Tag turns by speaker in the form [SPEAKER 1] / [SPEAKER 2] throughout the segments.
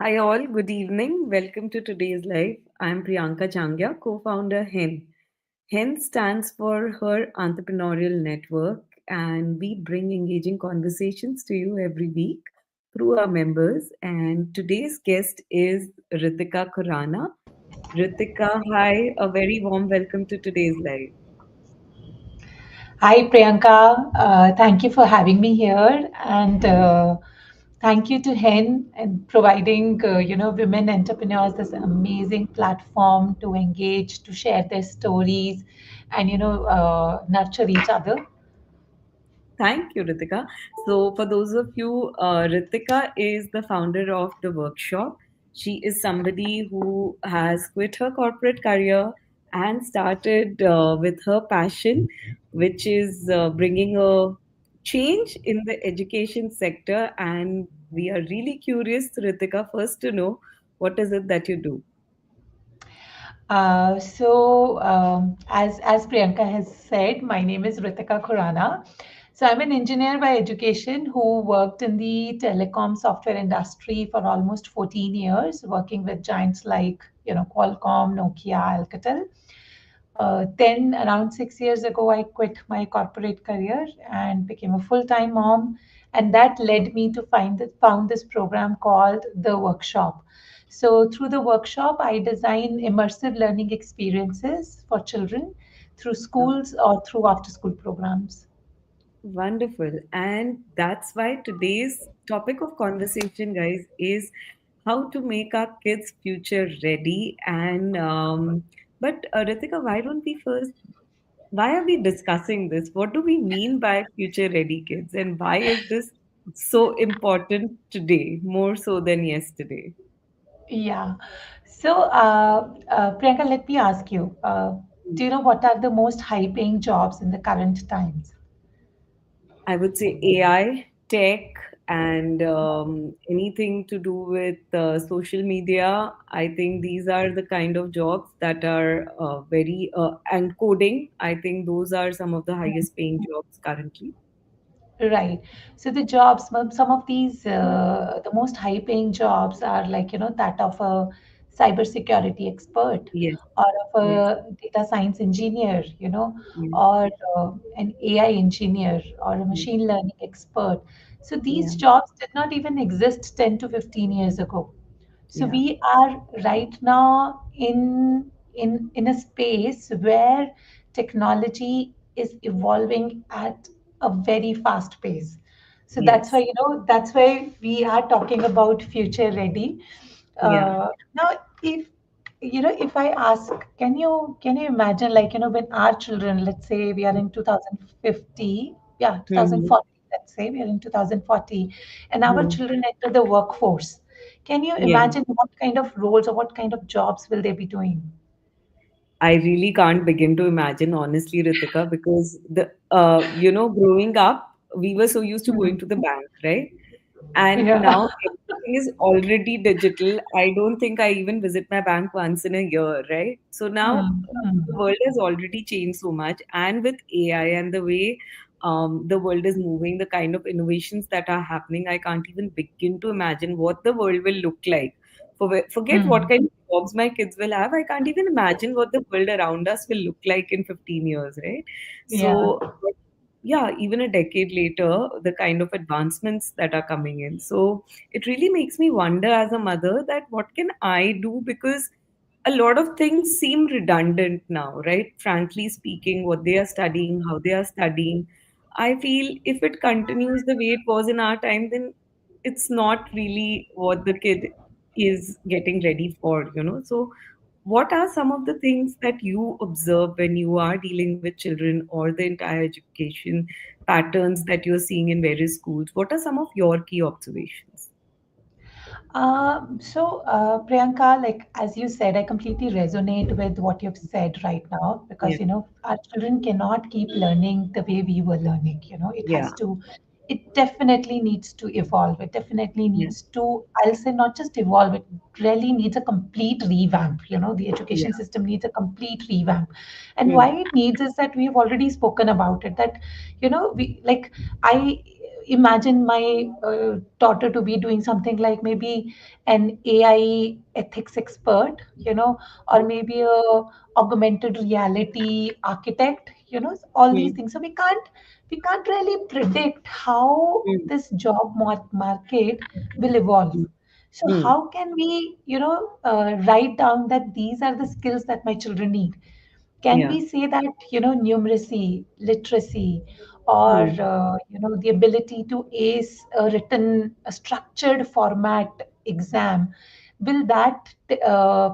[SPEAKER 1] Hi, all. Good evening. Welcome to today's live. I'm Priyanka Changya, co founder HEN. HEN stands for Her Entrepreneurial Network, and we bring engaging conversations to you every week through our members. And today's guest is Ritika Khurana. Ritika, hi, a very warm welcome to today's live.
[SPEAKER 2] Hi, Priyanka. Thank you for having me here, and thank you to Hen and providing women entrepreneurs this amazing platform to engage, to share their stories, and nurture each other.
[SPEAKER 1] Thank you, Ritika. So, for those of you, Ritika is the founder of TheWorkshop. She is somebody who has quit her corporate career and started with her passion, which is bringing a change in the education sector. And we are really curious, Ritika, first to know what is it that you do?
[SPEAKER 2] As Priyanka has said, my name is Ritika Khurana. So, I'm an engineer by education who worked in the telecom software industry for almost 14 years, working with giants like Qualcomm, Nokia, Alcatel. Then, around 6 years ago, I quit my corporate career and became a full-time mom, and that led me to found this program called The Workshop. So, through the workshop, I design immersive learning experiences for children through schools or through after-school programs.
[SPEAKER 1] Wonderful. And that's why today's topic of conversation, guys, is how to make our kids future ready. But Ritika, why don't we first, why are we discussing this? What do we mean by future ready kids? And why is this so important today, more so than yesterday?
[SPEAKER 2] Yeah. Priyanka, let me ask you, do you know what are the most high-paying jobs in the current times?
[SPEAKER 1] I would say AI, tech, and anything to do with social media. I think these are the kind of jobs that are and coding. I think those are some of the highest paying jobs currently.
[SPEAKER 2] Right. So the jobs, some of these, the most high-paying jobs are like, that of a cybersecurity expert
[SPEAKER 1] Yes,
[SPEAKER 2] or of
[SPEAKER 1] yes,
[SPEAKER 2] a data science engineer,
[SPEAKER 1] yes,
[SPEAKER 2] or an AI engineer or a
[SPEAKER 1] yes,
[SPEAKER 2] machine learning expert. So
[SPEAKER 1] yeah,
[SPEAKER 2] these jobs did not even exist 10 to 15 years ago. So
[SPEAKER 1] yeah,
[SPEAKER 2] we are right now in a space where technology is evolving at a very fast pace. So that's why
[SPEAKER 1] yes,
[SPEAKER 2] that's why we are talking about future ready.
[SPEAKER 1] yeah.
[SPEAKER 2] Now, if I ask, can you imagine, like, when our children, let's say we are in 2050, yeah,
[SPEAKER 1] Hmm.
[SPEAKER 2] 2040, let's say we are in 2040, and our
[SPEAKER 1] Hmm.
[SPEAKER 2] children enter the workforce. Can you
[SPEAKER 1] Yeah.
[SPEAKER 2] imagine what kind of roles or what kind of jobs will they be doing?
[SPEAKER 1] I really can't begin to imagine, honestly, Ritika, because growing up, we were so used to going
[SPEAKER 2] Hmm.
[SPEAKER 1] to the bank, right? And
[SPEAKER 2] Yeah.
[SPEAKER 1] now everything is already digital. I don't think I even visit my bank once in a year, right? So now
[SPEAKER 2] Hmm.
[SPEAKER 1] the
[SPEAKER 2] Hmm.
[SPEAKER 1] world has already changed so much, and with AI and the way the world is moving, the kind of innovations that are happening, I can't even begin to imagine what the world will look like. Forget what
[SPEAKER 2] Hmm.
[SPEAKER 1] kind of jobs my kids will have. I can't even imagine what the world around us will look like in 15 years, right?
[SPEAKER 2] Yeah.
[SPEAKER 1] So, yeah, even a decade later, the kind of advancements that are coming in. So, it really makes me wonder as a mother that what can I do, because a lot of things seem redundant now, right? Frankly speaking, what they are studying, how they are studying. I feel if it continues the way it was in our time, then it's not really what the kid is getting ready for. So, what are some of the things that you observe when you are dealing with children, or the entire education patterns that you're seeing in various schools? What are some of your key observations?
[SPEAKER 2] Priyanka, like as you said, I completely resonate with what you've said right now
[SPEAKER 1] Yeah,
[SPEAKER 2] because, our children cannot keep learning the way we were learning.
[SPEAKER 1] yeah,
[SPEAKER 2] It definitely needs to evolve. It definitely
[SPEAKER 1] yeah,
[SPEAKER 2] needs to, I'll say not just evolve, it really needs a complete revamp. The education
[SPEAKER 1] yeah.
[SPEAKER 2] system needs a complete revamp. And why
[SPEAKER 1] Hmm.
[SPEAKER 2] it needs is that we've already spoken about it, that, we like, I imagine my daughter to be doing something like maybe an AI ethics expert, or maybe a augmented reality architect, all these
[SPEAKER 1] Hmm.
[SPEAKER 2] things. So we can't really predict how
[SPEAKER 1] Hmm.
[SPEAKER 2] this job market will evolve. So
[SPEAKER 1] Hmm.
[SPEAKER 2] how can we, write down that these are the skills that my children need? Can
[SPEAKER 1] Yeah.
[SPEAKER 2] we say that, numeracy, literacy, or
[SPEAKER 1] Hmm.
[SPEAKER 2] the ability to ace a structured format exam, will that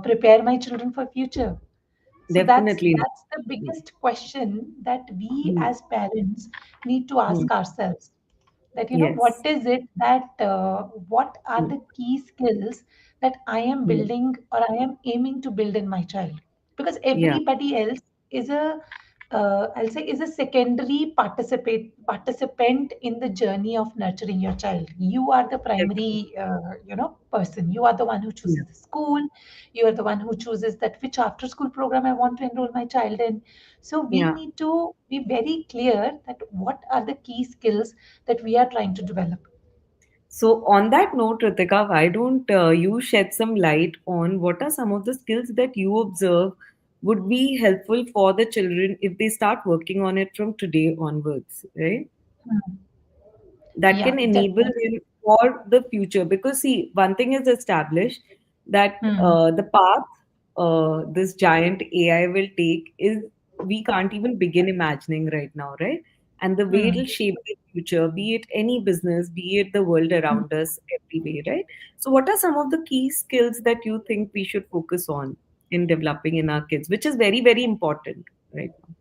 [SPEAKER 2] prepare my children for future? So that's
[SPEAKER 1] Definitely not.
[SPEAKER 2] that's the biggest question that we
[SPEAKER 1] Hmm.
[SPEAKER 2] as parents need to
[SPEAKER 1] Hmm.
[SPEAKER 2] ask ourselves, that what
[SPEAKER 1] Yes.
[SPEAKER 2] is it that what are
[SPEAKER 1] Hmm.
[SPEAKER 2] the key skills that I am
[SPEAKER 1] Hmm.
[SPEAKER 2] building or I am aiming to build in my child, because
[SPEAKER 1] Yeah.
[SPEAKER 2] everybody else is a I'll say is a secondary participant in the journey of nurturing your child. You are the
[SPEAKER 1] Definitely.
[SPEAKER 2] primary person. You are the one who
[SPEAKER 1] Yeah.
[SPEAKER 2] chooses the school. You are the one who chooses that which after school program I want to enroll my child in. So we
[SPEAKER 1] Yeah.
[SPEAKER 2] need to be very clear that what are the key skills that we are trying to develop.
[SPEAKER 1] So, on that note, Ritika, why don't you shed some light on what are some of the skills that you observe would be helpful for the children if they start working on it from today onwards, right?
[SPEAKER 2] Hmm.
[SPEAKER 1] That
[SPEAKER 2] Yeah,
[SPEAKER 1] can enable
[SPEAKER 2] definitely.
[SPEAKER 1] them for the future. Because, see, one thing is established that
[SPEAKER 2] Hmm.
[SPEAKER 1] the path this giant AI will take is we can't even begin imagining right now, right? And the way
[SPEAKER 2] Hmm.
[SPEAKER 1] it'll shape the future, be it any business, be it the world
[SPEAKER 2] Hmm.
[SPEAKER 1] around us, every way, right? So, what are some of the key skills that you think we should focus on in developing in our kids, which is very, very important right now?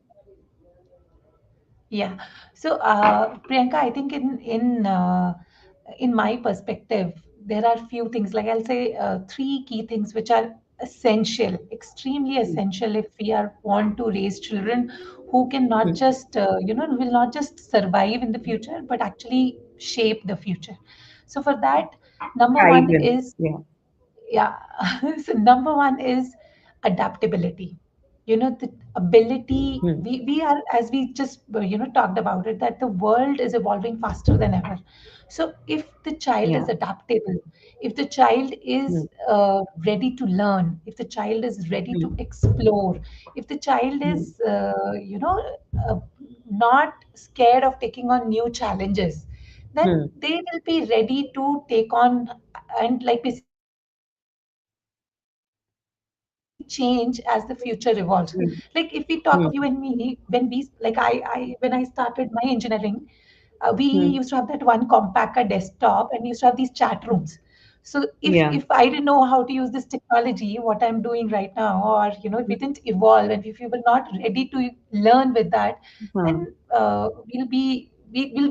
[SPEAKER 2] Yeah. So, Priyanka, I think in my perspective, there are few things, like I'll say three key things which are essential, extremely
[SPEAKER 1] Hmm.
[SPEAKER 2] essential if we are want to raise children who can not
[SPEAKER 1] Hmm.
[SPEAKER 2] just will not just survive in the future but actually shape the future. So for that, number
[SPEAKER 1] Thrive
[SPEAKER 2] one
[SPEAKER 1] in.
[SPEAKER 2] is,
[SPEAKER 1] Yeah.
[SPEAKER 2] yeah. So number one is adaptability. The ability,
[SPEAKER 1] Hmm.
[SPEAKER 2] we are, as we just talked about it, that the world is evolving faster than ever. So if the child is
[SPEAKER 1] Yeah.
[SPEAKER 2] adaptable, if the child
[SPEAKER 1] Hmm.
[SPEAKER 2] is ready to learn, if the child is ready to
[SPEAKER 1] Hmm.
[SPEAKER 2] explore, if the child
[SPEAKER 1] Hmm.
[SPEAKER 2] is uh, not scared of taking on new challenges, then
[SPEAKER 1] Hmm.
[SPEAKER 2] they will be ready to take on and, like we say, change as the future evolves. Like if we talk about you and me, when
[SPEAKER 1] Hmm.
[SPEAKER 2] we like
[SPEAKER 1] Hmm.
[SPEAKER 2] I when I started my engineering, we used to have that
[SPEAKER 1] Hmm.
[SPEAKER 2] one compactor desktop and we used to have these chat rooms. So if
[SPEAKER 1] Yeah.
[SPEAKER 2] I didn't know how to use this technology, what I'm doing right now, or if we didn't evolve and if we were not ready to learn with that,
[SPEAKER 1] Huh.
[SPEAKER 2] then we will be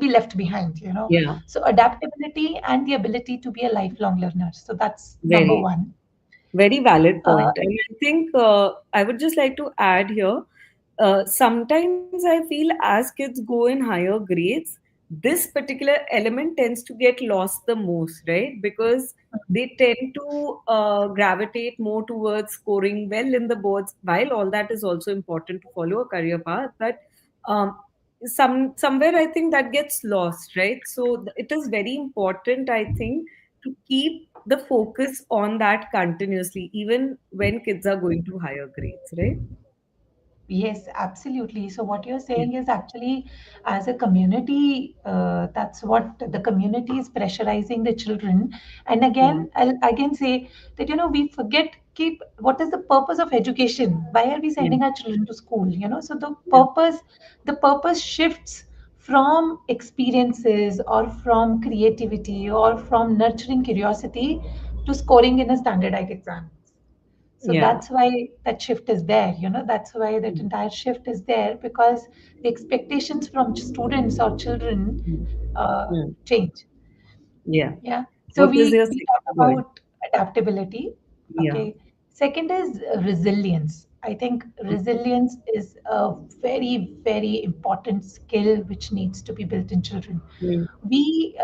[SPEAKER 2] left behind.
[SPEAKER 1] Yeah.
[SPEAKER 2] So adaptability and the ability to be a lifelong learner. So that's number
[SPEAKER 1] Very.
[SPEAKER 2] one.
[SPEAKER 1] Very valid
[SPEAKER 2] Uh,
[SPEAKER 1] point. And I think I would just like to add here sometimes I feel as kids go in higher grades, this particular element tends to get lost the most, right? Because they tend to gravitate more towards scoring well in the boards, while all that is also important to follow a career path. But um, somewhere I think that gets lost, right? So it is very important, I think, to keep the focus on that continuously, even when kids are going to higher grades, right?
[SPEAKER 2] Yes, absolutely. So what you're
[SPEAKER 1] Yeah.
[SPEAKER 2] saying is actually, as a community, that's what the community is pressurizing the children. And
[SPEAKER 1] Yeah.
[SPEAKER 2] again, I'll again say that we forget keep what is the purpose of education? Why are we
[SPEAKER 1] Yeah.
[SPEAKER 2] sending our children to school? So
[SPEAKER 1] Yeah.
[SPEAKER 2] the purpose shifts from experiences or from creativity or from nurturing curiosity to scoring in a standardized exam. So
[SPEAKER 1] Yeah.
[SPEAKER 2] that's why that shift is there. That's why that entire shift is there, because the expectations from students or children
[SPEAKER 1] Mm.
[SPEAKER 2] uh,
[SPEAKER 1] Mm.
[SPEAKER 2] change.
[SPEAKER 1] Yeah.
[SPEAKER 2] Yeah. So
[SPEAKER 1] What is
[SPEAKER 2] we
[SPEAKER 1] your
[SPEAKER 2] we
[SPEAKER 1] second
[SPEAKER 2] talk
[SPEAKER 1] point?
[SPEAKER 2] about adaptability.
[SPEAKER 1] Yeah.
[SPEAKER 2] Okay. Second is resilience. I think
[SPEAKER 1] Okay.
[SPEAKER 2] resilience is a very, very important skill which needs to be built in children.
[SPEAKER 1] Mm.
[SPEAKER 2] We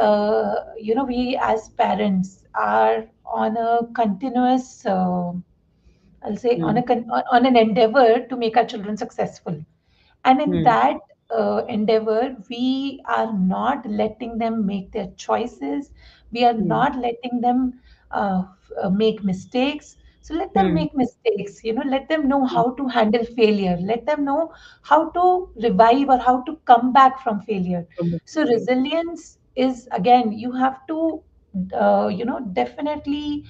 [SPEAKER 2] as parents are on a continuous I'll say on
[SPEAKER 1] Mm.
[SPEAKER 2] on an endeavor to make our children successful. And in
[SPEAKER 1] Mm.
[SPEAKER 2] that, endeavor, we are not letting them make their choices. We are
[SPEAKER 1] Hmm.
[SPEAKER 2] not letting them make mistakes. So let them
[SPEAKER 1] Hmm.
[SPEAKER 2] make mistakes, let them know
[SPEAKER 1] Hmm.
[SPEAKER 2] how to handle failure. Let them know how to revive or how to come back from failure.
[SPEAKER 1] From the
[SPEAKER 2] So
[SPEAKER 1] failure.
[SPEAKER 2] resilience is, again, you have to, definitely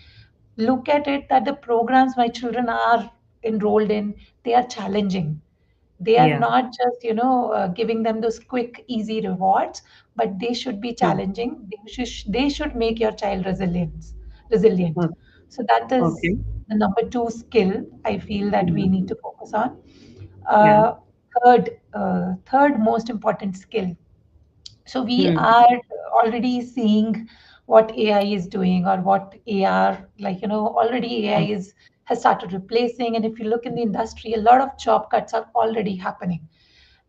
[SPEAKER 2] look at it that the programs my children are enrolled in, they are challenging. They are
[SPEAKER 1] Yeah.
[SPEAKER 2] not just giving them those quick easy rewards, but they should be
[SPEAKER 1] Hmm.
[SPEAKER 2] challenging. They should make your child resilient.
[SPEAKER 1] Okay.
[SPEAKER 2] So that is
[SPEAKER 1] Okay.
[SPEAKER 2] the number two skill I feel that we
[SPEAKER 1] Yeah.
[SPEAKER 2] need to focus on.
[SPEAKER 1] Yeah.
[SPEAKER 2] Third most important skill. So we
[SPEAKER 1] Hmm.
[SPEAKER 2] are already seeing what AI is doing, or what AR, already AI
[SPEAKER 1] Hmm.
[SPEAKER 2] has started replacing. And if you look in the industry, a lot of job cuts are already happening.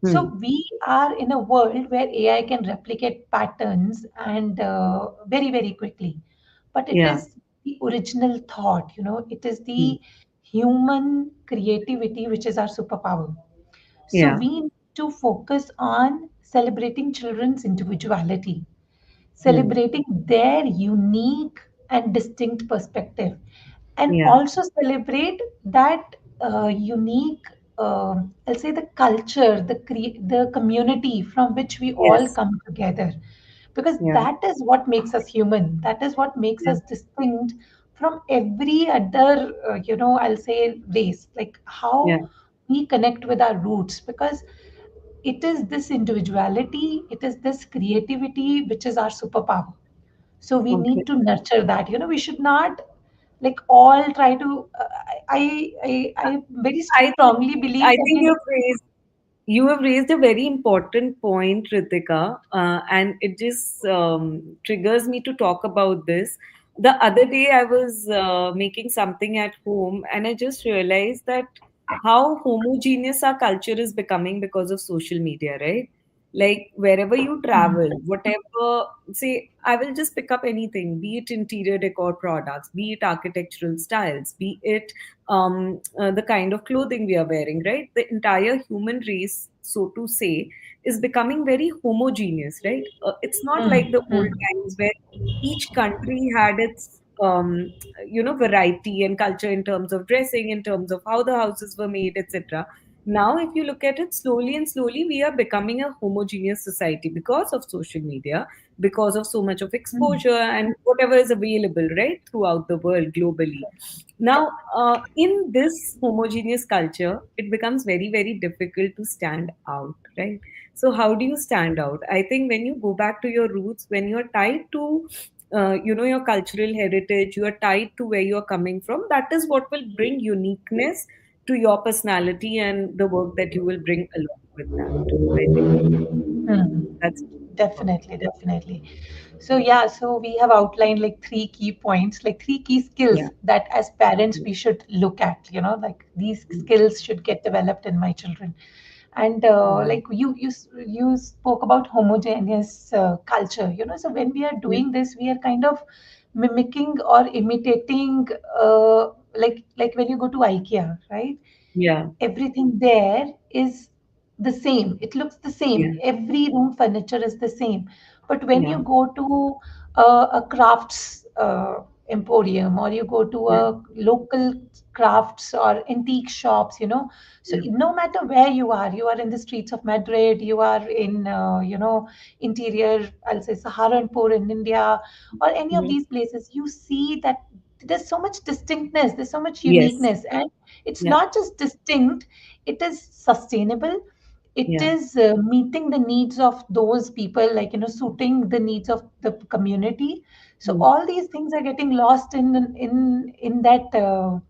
[SPEAKER 2] So
[SPEAKER 1] Hmm.
[SPEAKER 2] we are in a world where AI can replicate patterns and very, very quickly. But it
[SPEAKER 1] Yeah.
[SPEAKER 2] is the original thought, it is
[SPEAKER 1] Hmm.
[SPEAKER 2] the human creativity which is our superpower. So
[SPEAKER 1] Yeah.
[SPEAKER 2] we need to focus on celebrating children's individuality,
[SPEAKER 1] Hmm.
[SPEAKER 2] celebrating their unique and distinct perspective, and
[SPEAKER 1] Yeah.
[SPEAKER 2] also celebrate that unique, I'll say, the culture, the community from which we all
[SPEAKER 1] Yes.
[SPEAKER 2] come together, because
[SPEAKER 1] Yeah.
[SPEAKER 2] that is what makes us human. That is what makes
[SPEAKER 1] Yeah.
[SPEAKER 2] us distinct from every other, I'll say, race. Like
[SPEAKER 1] Yeah.
[SPEAKER 2] how we connect with our roots, because it is this individuality, it is this creativity which is our superpower. So we
[SPEAKER 1] Okay.
[SPEAKER 2] need to nurture that. We should not like all try to. I very
[SPEAKER 1] I think
[SPEAKER 2] strongly believe
[SPEAKER 1] I
[SPEAKER 2] that
[SPEAKER 1] think
[SPEAKER 2] we.
[SPEAKER 1] you have raised a very important point, Ritika, and it just triggers me to talk about this. The other day, I was making something at home, and I just realized that how homogeneous our culture is becoming because of social media, right? Like wherever you travel, whatever, say, I will just pick up anything, be it interior decor products, be it architectural styles, be it the kind of clothing we are wearing, right? The entire human race, so to say, is becoming very homogeneous, right? It's not
[SPEAKER 2] Hmm,
[SPEAKER 1] like the old
[SPEAKER 2] hmm,
[SPEAKER 1] times where each country had its, variety and culture in terms of dressing, in terms of how the houses were made, etc. Now, if you look at it slowly and slowly, we are becoming a homogeneous society because of social media, because of so much of
[SPEAKER 2] hmm,
[SPEAKER 1] exposure and whatever is available, right, throughout the world globally. Now, in this homogeneous culture, it becomes very, very difficult to stand out, right? So, how do you stand out? I think when you go back to your roots, when you're tied to, your cultural heritage, you are tied to where you're coming from. That is what will bring uniqueness to your personality and the work that you will bring along with that. I think
[SPEAKER 2] hmm.
[SPEAKER 1] that's
[SPEAKER 2] Definitely, definitely. So yeah, so we have outlined like three key points, like three key skills
[SPEAKER 1] yeah,
[SPEAKER 2] that as parents we should look at, like these skills should get developed in my children. And
[SPEAKER 1] yeah,
[SPEAKER 2] like you spoke about homogeneous culture, so when we are
[SPEAKER 1] yeah,
[SPEAKER 2] doing this, we are kind of mimicking or imitating, like when you go to IKEA, right?
[SPEAKER 1] yeah,
[SPEAKER 2] Everything there is the same. It looks the
[SPEAKER 1] yeah,
[SPEAKER 2] same. Every room furniture is the same. But when you
[SPEAKER 1] yeah,
[SPEAKER 2] go to a crafts emporium, or you go to
[SPEAKER 1] yeah,
[SPEAKER 2] a local crafts or antique shops, so
[SPEAKER 1] yeah,
[SPEAKER 2] no matter where you are in the streets of Madrid, you are in, interior, I'll say Saharanpur in India, or any of
[SPEAKER 1] mhm.
[SPEAKER 2] these places, you see that there's so much distinctness, there's so much
[SPEAKER 1] Yes,
[SPEAKER 2] uniqueness, and it's
[SPEAKER 1] yeah,
[SPEAKER 2] not just distinct, it is sustainable. It
[SPEAKER 1] yeah.
[SPEAKER 2] is meeting the needs of those people, like, suiting the needs of the community. So
[SPEAKER 1] Mm.
[SPEAKER 2] all these things are getting lost in that,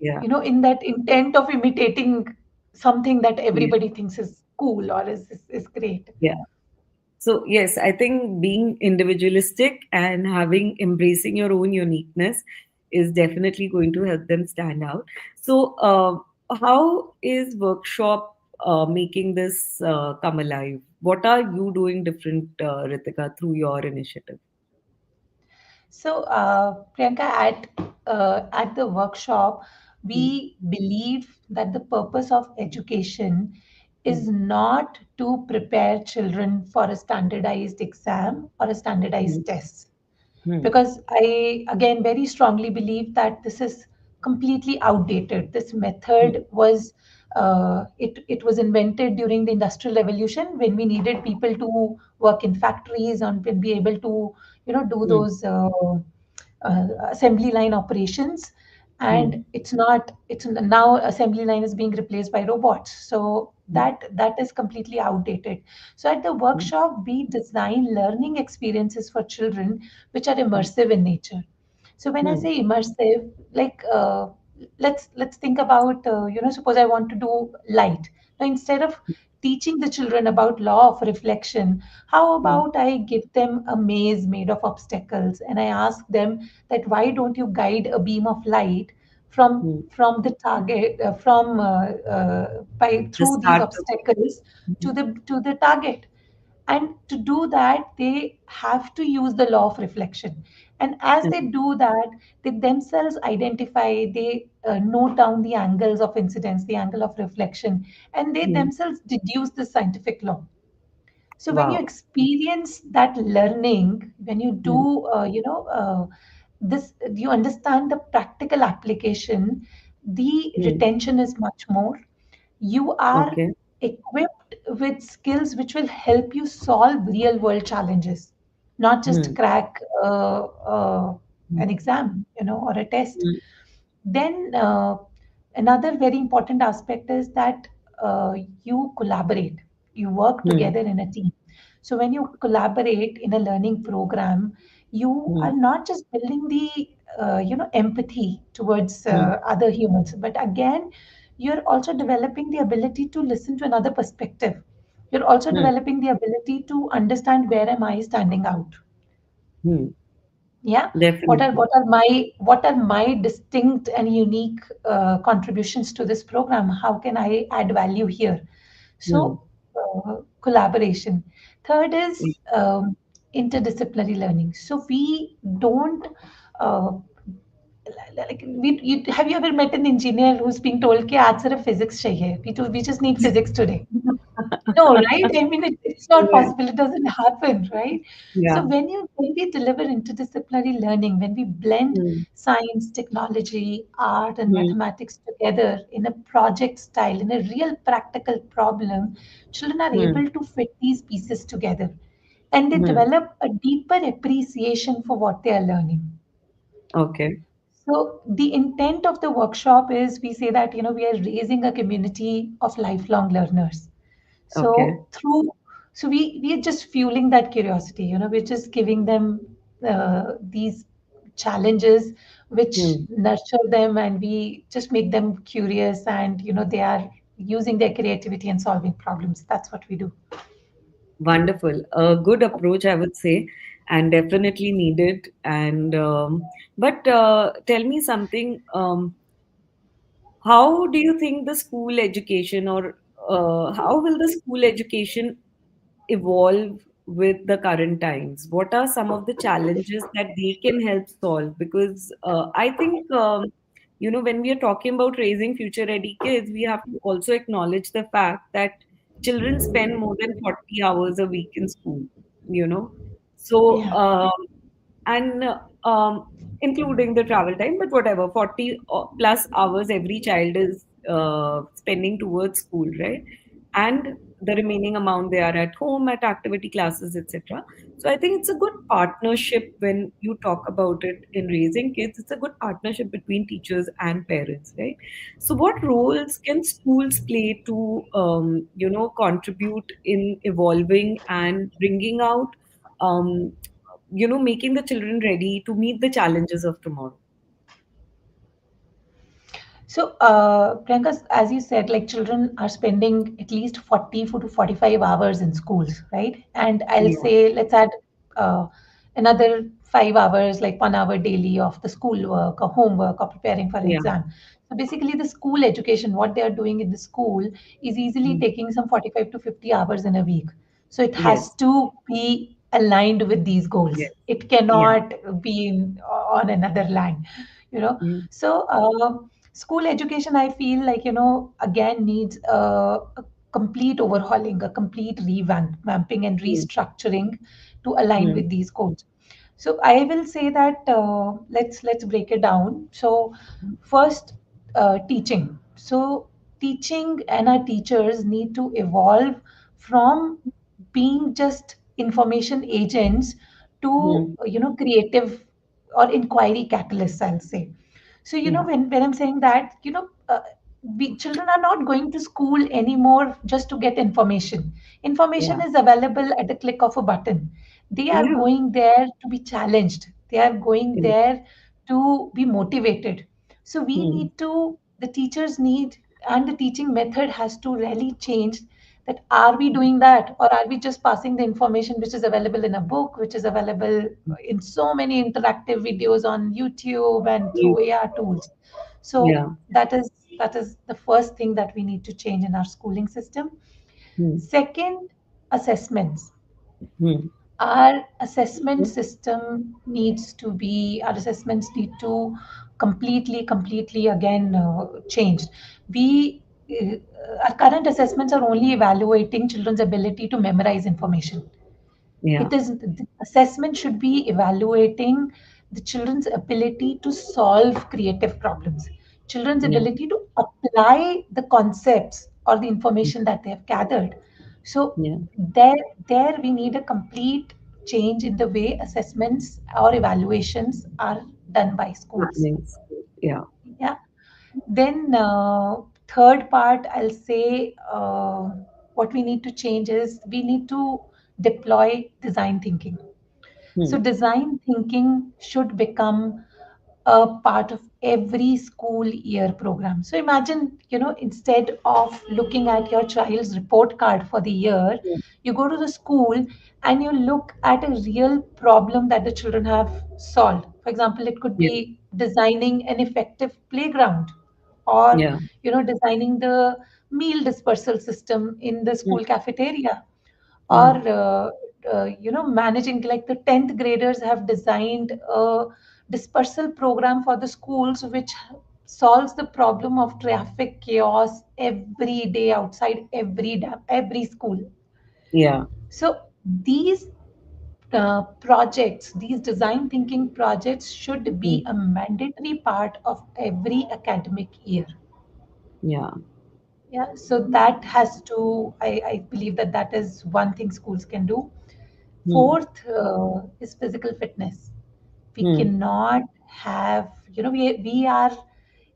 [SPEAKER 1] Yeah,
[SPEAKER 2] in that intent of imitating something that
[SPEAKER 1] yeah,
[SPEAKER 2] everybody thinks is cool or is great.
[SPEAKER 1] yeah. So yes, I think being individualistic and having embracing your own uniqueness is definitely going to help them stand out. So, how is workshop making this come alive? What are you doing different, Ritika, through your initiative?
[SPEAKER 2] So, Priyanka, at the workshop,
[SPEAKER 1] Mm.
[SPEAKER 2] we believe that the purpose of education is not to prepare children for a standardized exam or a standardized
[SPEAKER 1] mm,
[SPEAKER 2] test,
[SPEAKER 1] mm,
[SPEAKER 2] because I again very strongly believe that this is completely outdated. This
[SPEAKER 1] mm,
[SPEAKER 2] method was it was invented during the Industrial Revolution when we needed people to work in factories and be able to do
[SPEAKER 1] mm,
[SPEAKER 2] those assembly line operations. And
[SPEAKER 1] mm,
[SPEAKER 2] it's now assembly line is being replaced by robots, so
[SPEAKER 1] mm,
[SPEAKER 2] that is completely outdated. So at the
[SPEAKER 1] mm,
[SPEAKER 2] workshop we design learning experiences for children which are
[SPEAKER 1] mm,
[SPEAKER 2] immersive in nature. So when I
[SPEAKER 1] mm,
[SPEAKER 2] say immersive, like let's think about suppose I want to do light. Now instead of teaching the children about law of reflection, how
[SPEAKER 1] mm,
[SPEAKER 2] about I give them a maze made of obstacles and I ask them that why don't you guide a beam of light
[SPEAKER 1] mm.
[SPEAKER 2] from the target from by
[SPEAKER 1] The
[SPEAKER 2] through these
[SPEAKER 1] start of
[SPEAKER 2] obstacles
[SPEAKER 1] it.
[SPEAKER 2] to the target. And to do that, they have to use the law of reflection. And as they
[SPEAKER 1] Mm,
[SPEAKER 2] do that, they themselves identify, they note down the angles of incidence, the angle of reflection, and they
[SPEAKER 1] mm.
[SPEAKER 2] themselves deduce the scientific law. So when you
[SPEAKER 1] Wow.
[SPEAKER 2] experience that learning, when you
[SPEAKER 1] Mm,
[SPEAKER 2] do, this, you understand the practical application, the
[SPEAKER 1] mm.
[SPEAKER 2] retention is much more. You are
[SPEAKER 1] Okay.
[SPEAKER 2] equipped with skills which will help you solve real world challenges, not just
[SPEAKER 1] Mm,
[SPEAKER 2] crack
[SPEAKER 1] mm,
[SPEAKER 2] an exam, or a test.
[SPEAKER 1] mm,
[SPEAKER 2] Then another very important aspect is that uh, you collaborate, you work
[SPEAKER 1] mm,
[SPEAKER 2] together in a team. So when you collaborate in a learning program, you are
[SPEAKER 1] mm,
[SPEAKER 2] not just building the empathy towards
[SPEAKER 1] mm,
[SPEAKER 2] other humans, but again you're also developing the ability to listen to another perspective. You're also
[SPEAKER 1] mm,
[SPEAKER 2] developing the ability to understand where am I standing out.
[SPEAKER 1] mm.
[SPEAKER 2] Yeah,
[SPEAKER 1] Definitely.
[SPEAKER 2] what are my distinct and unique contributions to this program? How can I add value here?
[SPEAKER 1] Mm,
[SPEAKER 2] So collaboration. Third is
[SPEAKER 1] mm.
[SPEAKER 2] interdisciplinary learning. So we don't uh, like have you ever met an engineer who's being told कि आज सिर्फ physics चाहिए, we just need physics today? No, right? I mean, it's not
[SPEAKER 1] Right.
[SPEAKER 2] possible. It doesn't happen, right? So
[SPEAKER 1] Yeah.
[SPEAKER 2] when we deliver interdisciplinary learning, when we blend
[SPEAKER 1] Mm,
[SPEAKER 2] science, technology, art, and
[SPEAKER 1] mm,
[SPEAKER 2] mathematics together in a project style, in a real practical problem, children are
[SPEAKER 1] mm,
[SPEAKER 2] able to fit these pieces together, and they
[SPEAKER 1] mm.
[SPEAKER 2] develop a deeper appreciation for what they are learning.
[SPEAKER 1] Okay.
[SPEAKER 2] So the intent of the workshop is we say that we are raising a community of lifelong learners.
[SPEAKER 1] Okay.
[SPEAKER 2] So we are just fueling that curiosity. We're just giving them these challenges which
[SPEAKER 1] Mm.
[SPEAKER 2] nurture them, and we just make them curious, and they are using their creativity and solving problems. That's what we do.
[SPEAKER 1] Wonderful. A good approach, I would say, and definitely needed. And but tell me something. How do you think the school education, or how will the school education evolve with the current times? What are some of the challenges that they can help solve? Because I think, when we are talking about raising future ready kids, we have to also acknowledge the fact that children spend more than 40 hours a week in school, you know. So,
[SPEAKER 2] Yeah.
[SPEAKER 1] and including the travel time, but whatever, 40 plus hours every child is spending towards school, right? And the remaining amount they are at home at activity classes, etc. So I think it's a good partnership. When you talk about it in raising kids, it's a good partnership between teachers and parents, right? So what roles can schools play to contribute in evolving and bringing out, um, making the children ready to meet the challenges of tomorrow?
[SPEAKER 2] So, Priyanka, as you said, like children are spending at least 40 to 45 hours in schools, right? And I'll
[SPEAKER 1] Yeah.
[SPEAKER 2] say, let's add uh, another 5 hours, like 1 hour daily of the school work or homework or preparing for an
[SPEAKER 1] Yeah.
[SPEAKER 2] exam. So basically, the school education, what they are doing in the school, is easily
[SPEAKER 1] Mm.
[SPEAKER 2] taking some 45 to 50 hours in a week. So it
[SPEAKER 1] Yes.
[SPEAKER 2] has to be aligned with these goals.
[SPEAKER 1] Yes.
[SPEAKER 2] It
[SPEAKER 1] Yeah.
[SPEAKER 2] cannot be on another line, you know.
[SPEAKER 1] Mm.
[SPEAKER 2] So school education, I feel like again needs complete overhauling, a complete revamping and
[SPEAKER 1] mm,
[SPEAKER 2] restructuring to align
[SPEAKER 1] mm,
[SPEAKER 2] with these goals. So I will say that let's break it down. So first, teaching. So teaching and our teachers need to evolve from being just information agents to
[SPEAKER 1] mm,
[SPEAKER 2] creative or inquiry catalysts, I'll say. So
[SPEAKER 1] yeah,
[SPEAKER 2] when I'm saying that, children are not going to school anymore just to get information. Information
[SPEAKER 1] yeah,
[SPEAKER 2] is available at the click of a button. They are
[SPEAKER 1] yeah,
[SPEAKER 2] going there to be challenged. They are going
[SPEAKER 1] yeah,
[SPEAKER 2] there to be motivated. So
[SPEAKER 1] mm,
[SPEAKER 2] the teachers need, and the teaching method has to really change. That are we doing that, or are we just passing the information which is available in a book, which is available in so many interactive videos on YouTube and
[SPEAKER 1] you,
[SPEAKER 2] through AR tools? So
[SPEAKER 1] yeah,
[SPEAKER 2] that is the first thing that we need to change in our schooling system.
[SPEAKER 1] mm,
[SPEAKER 2] Second, assessments.
[SPEAKER 1] mm,
[SPEAKER 2] Our assessment
[SPEAKER 1] mm,
[SPEAKER 2] system needs to be, our assessments need to completely again changed. We uh, our current assessments are only evaluating children's ability to memorize information.
[SPEAKER 1] yeah,
[SPEAKER 2] It is the assessment should be evaluating the children's ability to solve creative problems, children's
[SPEAKER 1] yeah,
[SPEAKER 2] ability to apply the concepts or the
[SPEAKER 1] mm,
[SPEAKER 2] information that they have gathered. So
[SPEAKER 1] yeah,
[SPEAKER 2] there we need a complete change in the way assessments or evaluations are done by schools.
[SPEAKER 1] happening, yeah,
[SPEAKER 2] Yeah. Then third part, I'll say what we need to change is we need to deploy design thinking. So
[SPEAKER 1] mm,
[SPEAKER 2] design thinking should become a part of every school year program. So imagine, instead of looking at your child's report card for the year,
[SPEAKER 1] yeah,
[SPEAKER 2] you go to the school and you look at a real problem that the children have solved. For example, it could
[SPEAKER 1] yeah,
[SPEAKER 2] be designing an effective playground, or
[SPEAKER 1] yeah,
[SPEAKER 2] designing the meal dispersal system in the
[SPEAKER 1] mm,
[SPEAKER 2] school cafeteria, or
[SPEAKER 1] mm,
[SPEAKER 2] managing, like the 10th graders have designed a dispersal program for the schools which solves the problem of traffic chaos every day outside every school.
[SPEAKER 1] yeah,
[SPEAKER 2] So these projects, these design thinking projects should be
[SPEAKER 1] mm,
[SPEAKER 2] a mandatory part of every academic year.
[SPEAKER 1] yeah,
[SPEAKER 2] Yeah, so that has to, I believe that that is one thing schools can do.
[SPEAKER 1] mm,
[SPEAKER 2] Fourth is physical fitness. We
[SPEAKER 1] mm,
[SPEAKER 2] cannot have, we are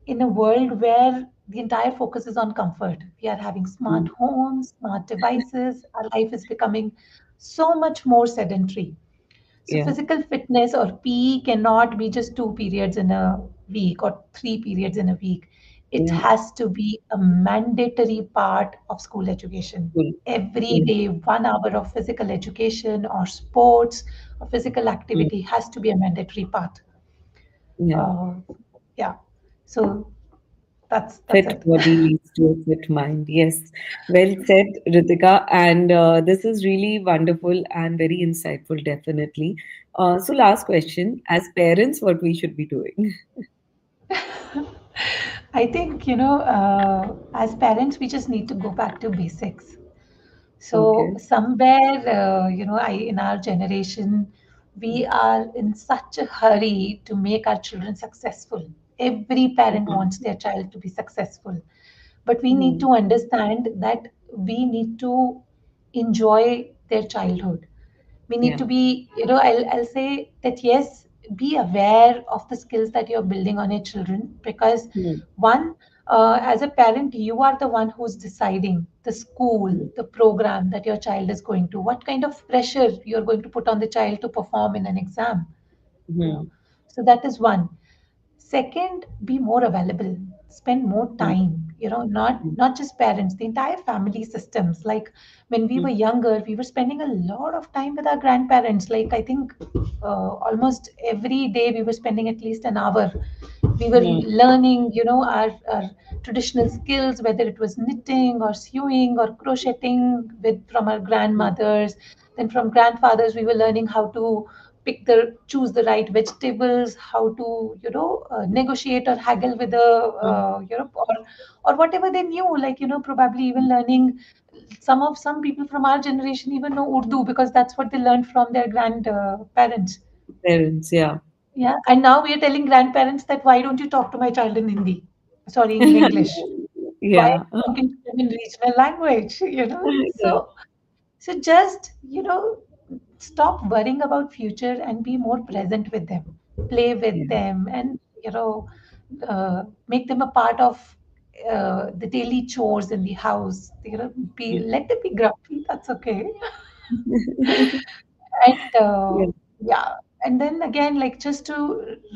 [SPEAKER 2] in a world where the entire focus is on comfort. We are having smart
[SPEAKER 1] mm,
[SPEAKER 2] homes, smart devices. Our life is becoming so much more sedentary. So
[SPEAKER 1] yeah,
[SPEAKER 2] physical fitness or PE cannot be just 2 periods in a week or 3 periods in a week. It
[SPEAKER 1] yeah,
[SPEAKER 2] has to be a mandatory part of school education.
[SPEAKER 1] cool,
[SPEAKER 2] Every
[SPEAKER 1] yeah,
[SPEAKER 2] day, 1 hour of physical education or sports or physical
[SPEAKER 1] mm,
[SPEAKER 2] activity has to be a mandatory part.
[SPEAKER 1] yeah.
[SPEAKER 2] Uh, yeah. So that's
[SPEAKER 1] Fit
[SPEAKER 2] it.
[SPEAKER 1] body leads to a fit mind. Yes, well said, Ritika. And this is really wonderful and very insightful, definitely. So, last question: as parents, what we should be doing?
[SPEAKER 2] I think, as parents, we just need to go back to basics. So
[SPEAKER 1] Okay.
[SPEAKER 2] somewhere, in our generation, we are in such a hurry to make our children successful. Every parent
[SPEAKER 1] Mm,
[SPEAKER 2] wants their child to be successful, but we need
[SPEAKER 1] mm,
[SPEAKER 2] to understand that we need to enjoy their childhood. We need
[SPEAKER 1] yeah.
[SPEAKER 2] to be, I'll say that yes, be aware of the skills that you're building on your children, because
[SPEAKER 1] Mm,
[SPEAKER 2] one, as a parent, you are the one who's deciding the school,
[SPEAKER 1] mm,
[SPEAKER 2] the program that your child is going to, what kind of pressure you're going to put on the child to perform in an exam. you know
[SPEAKER 1] mm,
[SPEAKER 2] so that is one. Second, be more available, spend more
[SPEAKER 1] mm,
[SPEAKER 2] time,
[SPEAKER 1] mm,
[SPEAKER 2] not just parents, the entire family systems. Like when we were
[SPEAKER 1] mm,
[SPEAKER 2] younger, we were spending a lot of time with our grandparents. Like I think almost every day we were spending at least an hour. We were
[SPEAKER 1] mm,
[SPEAKER 2] learning, our traditional skills, whether it was knitting or sewing or crocheting with from our
[SPEAKER 1] mm,
[SPEAKER 2] grandmothers. Then from grandfathers, we were learning how to choose the right vegetables, how to negotiate or haggle with the or whatever they knew, like probably even learning. Some people from our generation even know Urdu because that's what they learned from their grandparents.
[SPEAKER 1] Parents, yeah.
[SPEAKER 2] Yeah, and now we are telling grandparents that why don't you talk to my child in Hindi? Sorry, in English. Why are
[SPEAKER 1] Yeah.
[SPEAKER 2] you talking to them in regional language?
[SPEAKER 1] Yeah.
[SPEAKER 2] So just stop worrying about future and be more present with them. Play with
[SPEAKER 1] Yeah.
[SPEAKER 2] them, and make them a part of the daily chores in the house. Be let them be grumpy. That's okay. And
[SPEAKER 1] Yeah.
[SPEAKER 2] yeah, and then again, like just to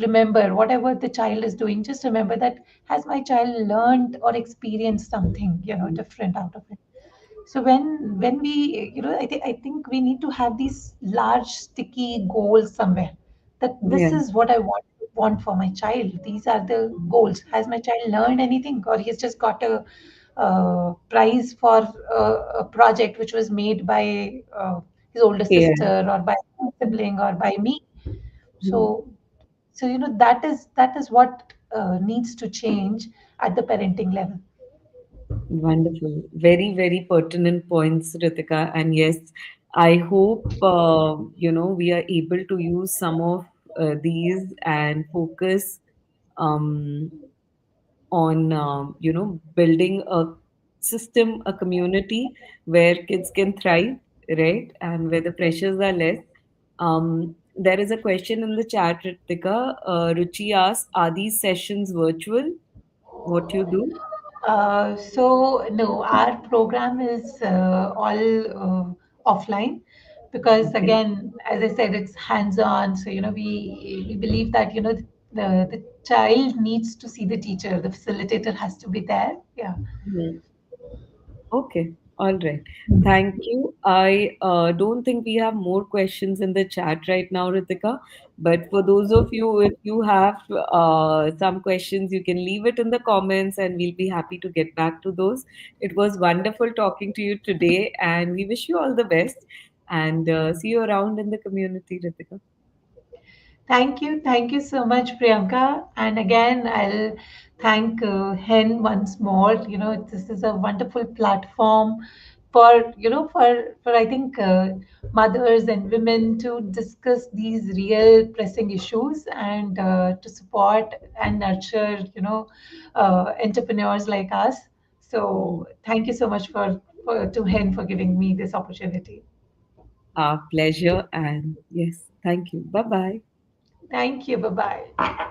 [SPEAKER 2] remember whatever the child is doing, just remember that has my child learned or experienced something different out of it. So when we, I think we need to have these large sticky goals somewhere, that this
[SPEAKER 1] Yeah.
[SPEAKER 2] is what I want for my child. These are the goals. Has my child learned anything, or he's just got a prize for a project which was made by his older
[SPEAKER 1] Yeah.
[SPEAKER 2] sister or by a sibling or by me?
[SPEAKER 1] Mhm.
[SPEAKER 2] So that is what needs to change at the parenting level.
[SPEAKER 1] Wonderful. Very, very pertinent points, Ritika. And yes, I hope, we are able to use some of these and focus um, on, building a system, a community where kids can thrive, right? And where the pressures are less. There is a question in the chat, Ritika. Ruchi asks, are these sessions virtual? What you do?
[SPEAKER 2] So no, our program is all offline because
[SPEAKER 1] Okay.
[SPEAKER 2] again, as I said, it's hands-on. So we believe that the child needs to see the teacher. The facilitator has to be there. Yeah.
[SPEAKER 1] Mhm. Okay, all right. Thank you. I don't think we have more questions in the chat right now, Ritika. But for those of you, if you have some questions, you can leave it in the comments and we'll be happy to get back to those. It was wonderful talking to you today, and we wish you all the best and see you around in the community, Ritika.
[SPEAKER 2] Thank you so much, Priyanka. And again, I'll thank Hen once more. This is a wonderful platform for I think mothers and women to discuss these real pressing issues and to support and nurture entrepreneurs like us.
[SPEAKER 1] Mhm.
[SPEAKER 2] So thank you so much for to Hen for giving me this opportunity.
[SPEAKER 1] Our pleasure, and yes, thank you. Bye bye.
[SPEAKER 2] Thank you. Bye bye.